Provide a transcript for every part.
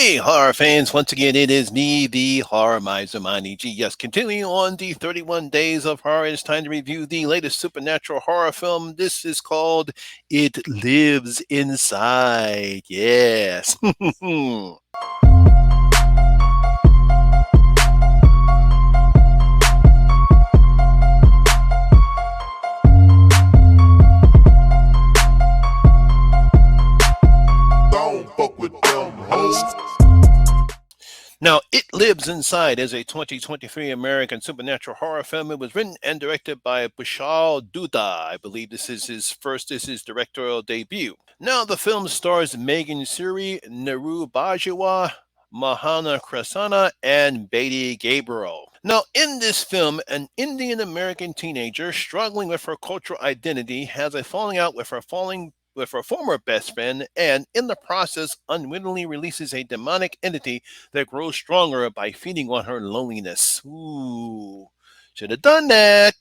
Hey, horror fans, once again, it is me, the Horror Miser, Monty G. Yes, continuing on the 31 Days of Horror, it's time to review the latest supernatural horror film. This is called It Lives Inside. Yes. Don't fuck with them hoes. Now, It Lives Inside is a 2023 American supernatural horror film. It was written and directed by Bishal Dutta. I believe this is his directorial debut. Now, the film stars Megan Suri, Naru Bajwa, Mahana Krasana, and Beatty Gabriel. Now, in this film, an Indian American teenager struggling with her cultural identity has a falling out with her former best friend, and in the process, unwittingly releases a demonic entity that grows stronger by feeding on her loneliness. Ooh, should have done that.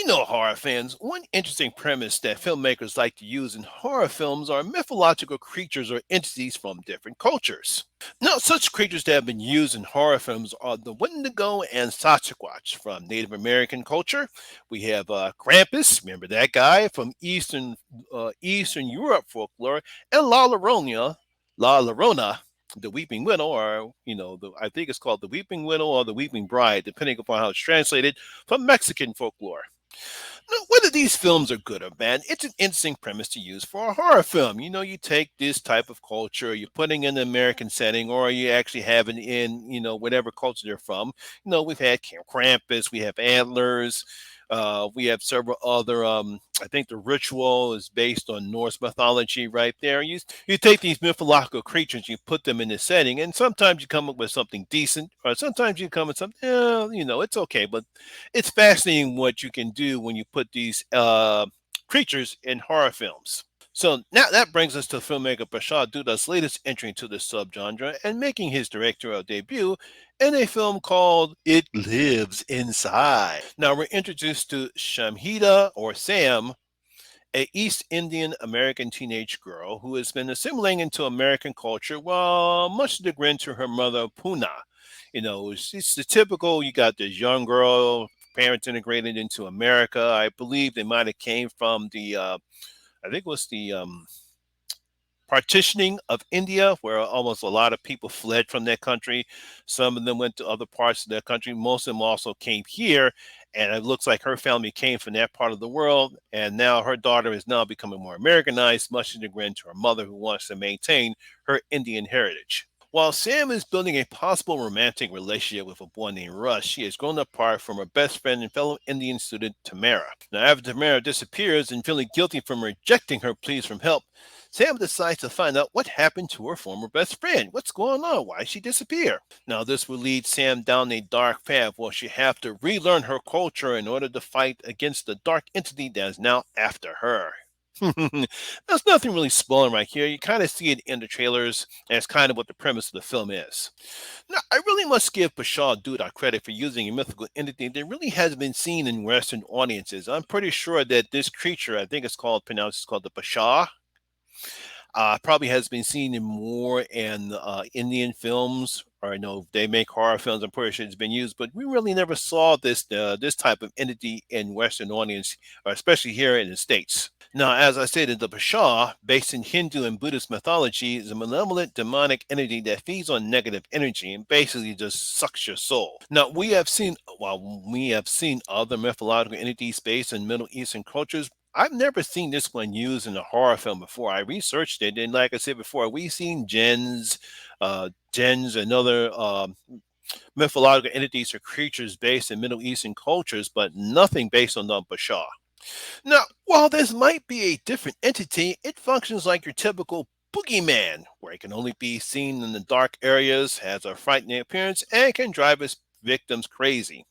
Now, horror fans, one interesting premise that filmmakers like to use in horror films are mythological creatures or entities from different cultures. Now, such creatures that have been used in horror films are the Wendigo and Sasquatch from Native American culture. We have Krampus, remember that guy from Eastern Europe folklore, and La Llorona, the Weeping Widow, or I think it's called the Weeping Widow or the Weeping Bride, depending upon how it's translated, from Mexican folklore. Now, whether these films are good or bad, it's an interesting premise to use for a horror film. You take this type of culture, you're putting in an American setting, or you actually have it in, whatever culture they're from. We've had Camp Krampus, we have Antlers, we have several other. I think the ritual is based on Norse mythology, right there. You take these mythological creatures, you put them in this setting, and sometimes you come up with something decent, or sometimes you come with something. It's okay, but it's fascinating what you can do when you put these creatures in horror films. So now that brings us to filmmaker Bashar Duda's latest entry into the subgenre and making his directorial debut in a film called It Lives Inside. Now we're introduced to Shamhida, or Sam, a East Indian American teenage girl who has been assimilating into American culture while much to the grin to her mother, Puna. It's the typical, you got this young girl, parents integrated into America. I believe they might have came from I think it was the partitioning of India, where almost a lot of people fled from that country. Some of them went to other parts of that country. Most of them also came here, and it looks like her family came from that part of the world. And now her daughter is now becoming more Americanized, much to the chagrin to her mother, who wants to maintain her Indian heritage. While Sam is building a possible romantic relationship with a boy named Russ, she has grown apart from her best friend and fellow Indian student Tamara. Now, after Tamara disappears and feeling guilty from rejecting her pleas for help, Sam decides to find out what happened to her former best friend. What's going on? Why did she disappear? Now, this will lead Sam down a dark path where she have to relearn her culture in order to fight against the dark entity that is now after her. There's nothing really spoiling right here. You kind of see it in the trailers, and it's kind of what the premise of the film is. Now, I really must give Bashar Dutta credit for using a mythical entity that really has been seen in Western audiences. I'm pretty sure that this creature, I think it's called the Bashar, probably has been seen in more in Indian films, or I know they make horror films. I'm pretty sure it's been used, but we really never saw this type of entity in Western audience, or especially here in the States. Now, as I stated, the Basha, based in Hindu and Buddhist mythology, is a malevolent demonic entity that feeds on negative energy and basically just sucks your soul. Now, we have seen other mythological entities based in Middle Eastern cultures. I've never seen this one used in a horror film before. I researched it, and like I said before, we've seen gens and other mythological entities or creatures based in Middle Eastern cultures, but nothing based on the Basha. Now, while this might be a different entity, it functions like your typical boogeyman, where it can only be seen in the dark areas, has a frightening appearance, and can drive its victims crazy.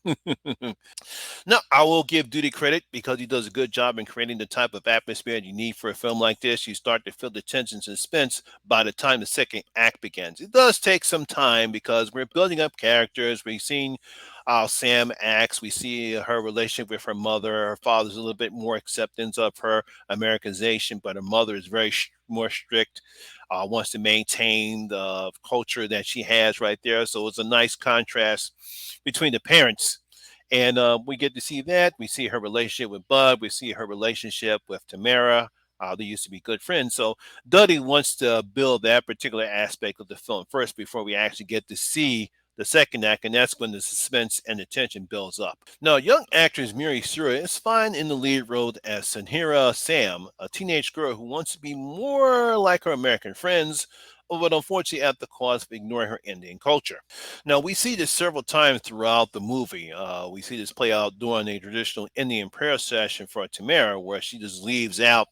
Now, I will give Duty credit because he does a good job in creating the type of atmosphere you need for a film like this. You start to feel the tension and suspense by the time the second act begins. It does take some time because we're building up characters. We've seen how Sam acts. We see her relationship with her mother. Her father's a little bit more acceptance of her Americanization, but her mother is very more strict. Wants to maintain the culture that she has right there. So it's a nice contrast between the parents. And we get to see that. We see her relationship with Bud. We see her relationship with Tamara. They used to be good friends. So Duddy wants to build that particular aspect of the film first before we actually get to see the second act, and that's when the suspense and the tension builds up. Now, young actress Miri Sura is fine in the lead role as Sanhira Sam, a teenage girl who wants to be more like her American friends, but unfortunately at the cost of ignoring her Indian culture. Now, we see this several times throughout the movie. We see this play out during a traditional Indian prayer session for Tamara, where she just leaves out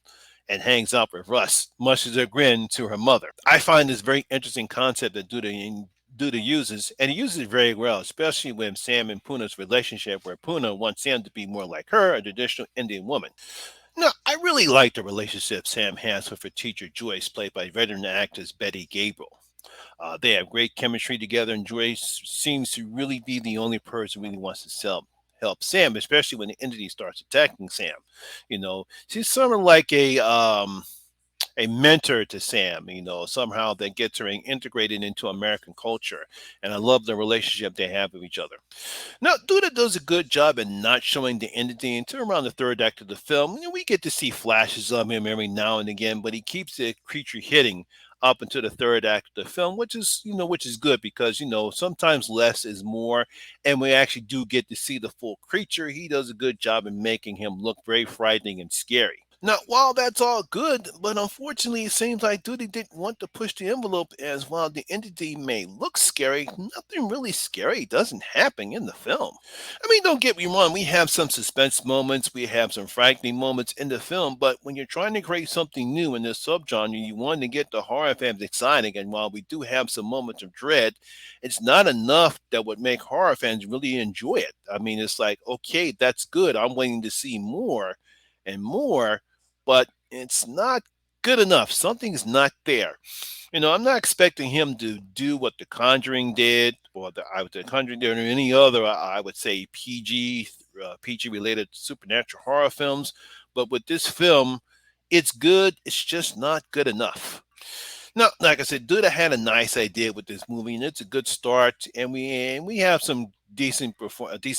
and hangs out with Russ, much to the grin to her mother. I find this very interesting concept that Duda uses, and he uses it very well, especially with Sam and Puna's relationship, where Puna wants Sam to be more like her, a traditional Indian woman. No, I really like the relationship Sam has with her teacher Joyce, played by veteran actress Betty Gabriel. They have great chemistry together, and Joyce seems to really be the only person who really wants to help Sam, especially when the entity starts attacking Sam. She's sort of like a mentor to Sam, somehow that gets her integrated into American culture. And I love the relationship they have with each other. Now, Duda does a good job in not showing the entity until around the third act of the film. We get to see flashes of him every now and again, but he keeps the creature hitting up until the third act of the film, which is good because sometimes less is more, and we actually do get to see the full creature. He does a good job in making him look very frightening and scary. Now, while that's all good, but unfortunately, it seems like Duty didn't want to push the envelope, as while the entity may look scary, nothing really scary doesn't happen in the film. I mean, don't get me wrong, we have some suspense moments, we have some frightening moments in the film, but when you're trying to create something new in this subgenre, you want to get the horror fans excited, and while we do have some moments of dread, it's not enough that would make horror fans really enjoy it. I mean, it's like, okay, that's good, I'm waiting to see more and more, but it's not good enough. Something's not there. I'm not expecting him to do what The Conjuring did, or the Conjuring did, or any other. I would say PG related supernatural horror films. But with this film, it's good. It's just not good enough. No, like I said, Duda had a nice idea with this movie, and it's a good start. And we have some decent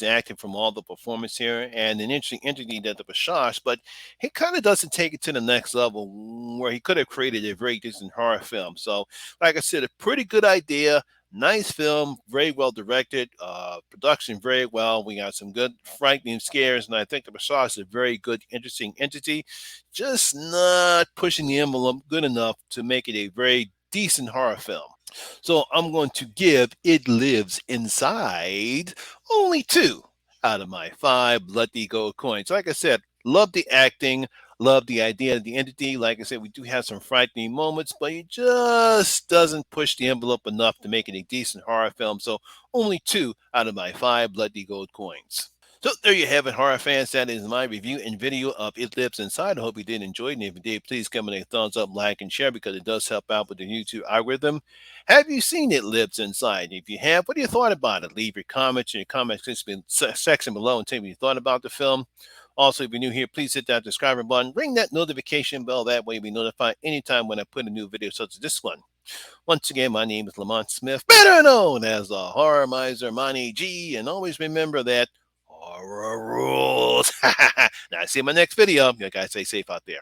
acting from all the performance here, and an interesting entity that the Bashash, but he kind of doesn't take it to the next level where he could have created a very decent horror film. So, like I said, a pretty good idea. Nice film, very well directed, production very well. We got some good frightening scares, and I think the Bashash is a very good, interesting entity, just not pushing the envelope good enough to make it a very decent horror film. So I'm going to give It Lives Inside only 2 out of my 5 Bloody Gold coins. Like I said, love the acting, love the idea of the entity. Like I said, we do have some frightening moments, but it just doesn't push the envelope enough to make it a decent horror film. So only 2 out of my 5 Bloody Gold coins. So there you have it, horror fans. That is my review and video of It Lives Inside. I hope you did enjoy it. And if you did, please give me a thumbs up, like, and share because it does help out with the YouTube algorithm. Have you seen It Lives Inside? If you have, what do you thought about it? Leave your comments in your comment section below and tell me what you thought about the film. Also, if you're new here, please hit that subscribe button. Ring that notification bell. That way you'll be notified anytime when I put a new video such as this one. Once again, my name is Lamont Smith, better known as the Horror Miser Monty G. And always remember that horror rules. Now, see you in my next video. You guys stay safe out there.